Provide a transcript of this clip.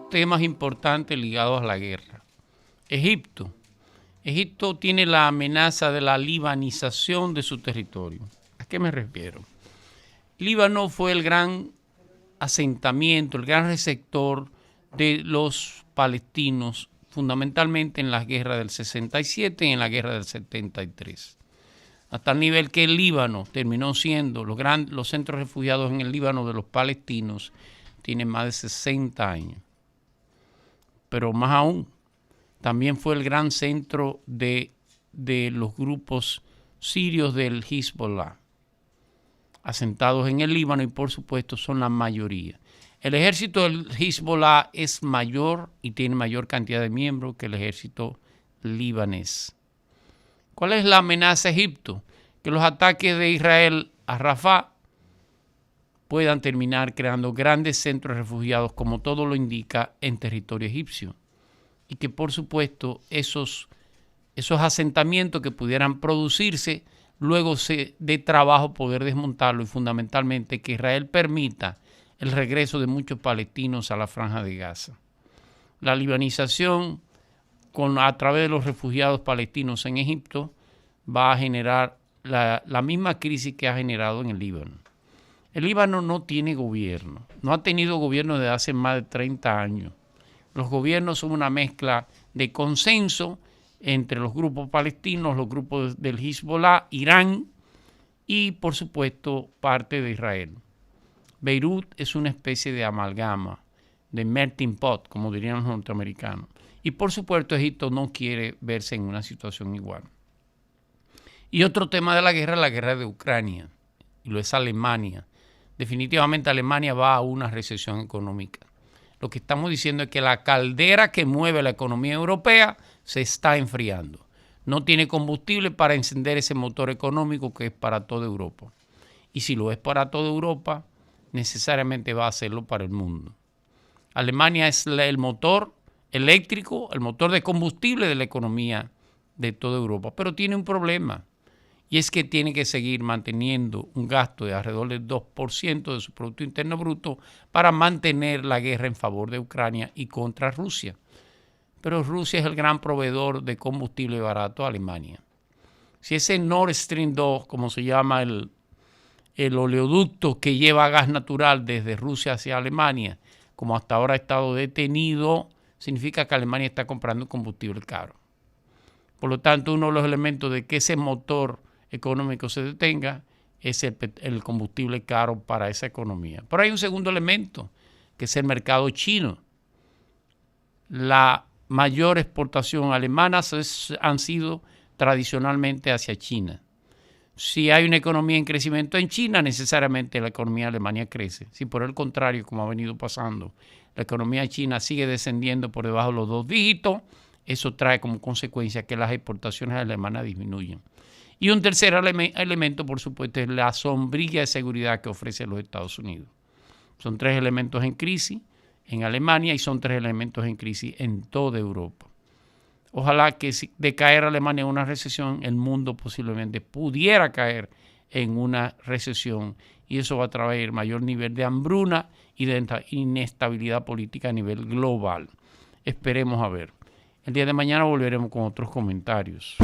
dos temas importantes ligados a la guerra. Egipto. Egipto tiene la amenaza de la libanización de su territorio. ¿A qué me refiero? Líbano fue el gran asentamiento, el gran receptor de los palestinos, fundamentalmente en las guerras del 67 y en la guerra del 73. Hasta el nivel que el Líbano terminó siendo, los centros refugiados en el Líbano de los palestinos tienen más de 60 años. Pero más aún, también fue el gran centro de los grupos sirios del Hezbollah, asentados en el Líbano, y por supuesto son la mayoría. El ejército del Hezbollah es mayor y tiene mayor cantidad de miembros que el ejército libanés. ¿Cuál es la amenaza a Egipto? Que los ataques de Israel a Rafah puedan terminar creando grandes centros de refugiados, como todo lo indica, en territorio egipcio. Y que por supuesto esos asentamientos que pudieran producirse, luego de trabajo poder desmontarlo, y fundamentalmente que Israel permita el regreso de muchos palestinos a la Franja de Gaza. La libanización a través de los refugiados palestinos en Egipto va a generar la misma crisis que ha generado en el Líbano. El Líbano no tiene gobierno, no ha tenido gobierno desde hace más de 30 años. Los gobiernos son una mezcla de consenso entre los grupos palestinos, los grupos del Hezbollah, Irán y, por supuesto, parte de Israel. Beirut es una especie de amalgama, de melting pot, como dirían los norteamericanos. Y, por supuesto, Egipto no quiere verse en una situación igual. Y otro tema de la guerra de Ucrania, y lo es Alemania. Definitivamente Alemania va a una recesión económica. Lo que estamos diciendo es que la caldera que mueve la economía europea se está enfriando. No tiene combustible para encender ese motor económico que es para toda Europa. Y si lo es para toda Europa, necesariamente va a hacerlo para el mundo. Alemania es el motor eléctrico, el motor de combustible de la economía de toda Europa, pero tiene un problema. Y es que tiene que seguir manteniendo un gasto de alrededor del 2% de su Producto Interno Bruto para mantener la guerra en favor de Ucrania y contra Rusia. Pero Rusia es el gran proveedor de combustible barato a Alemania. Si ese Nord Stream 2, como se llama el oleoducto que lleva gas natural desde Rusia hacia Alemania, como hasta ahora ha estado detenido, significa que Alemania está comprando combustible caro. Por lo tanto, uno de los elementos de que ese motor económico se detenga es el combustible caro para esa economía. Pero hay un segundo elemento, que es el mercado chino. La mayor exportación alemana han sido tradicionalmente hacia China. Si hay una economía en crecimiento en China, necesariamente la economía de Alemania crece. Si por el contrario, como ha venido pasando, la economía china sigue descendiendo por debajo de los 2 dígitos, eso trae como consecuencia que las exportaciones alemanas disminuyen. Y un tercer elemento, por supuesto, es la sombrilla de seguridad que ofrece los Estados Unidos. Son 3 elementos en crisis en Alemania y son 3 elementos en crisis en toda Europa. Ojalá que si de caer Alemania en una recesión, el mundo posiblemente pudiera caer en una recesión, y eso va a traer mayor nivel de hambruna y de inestabilidad política a nivel global. Esperemos a ver. El día de mañana volveremos con otros comentarios.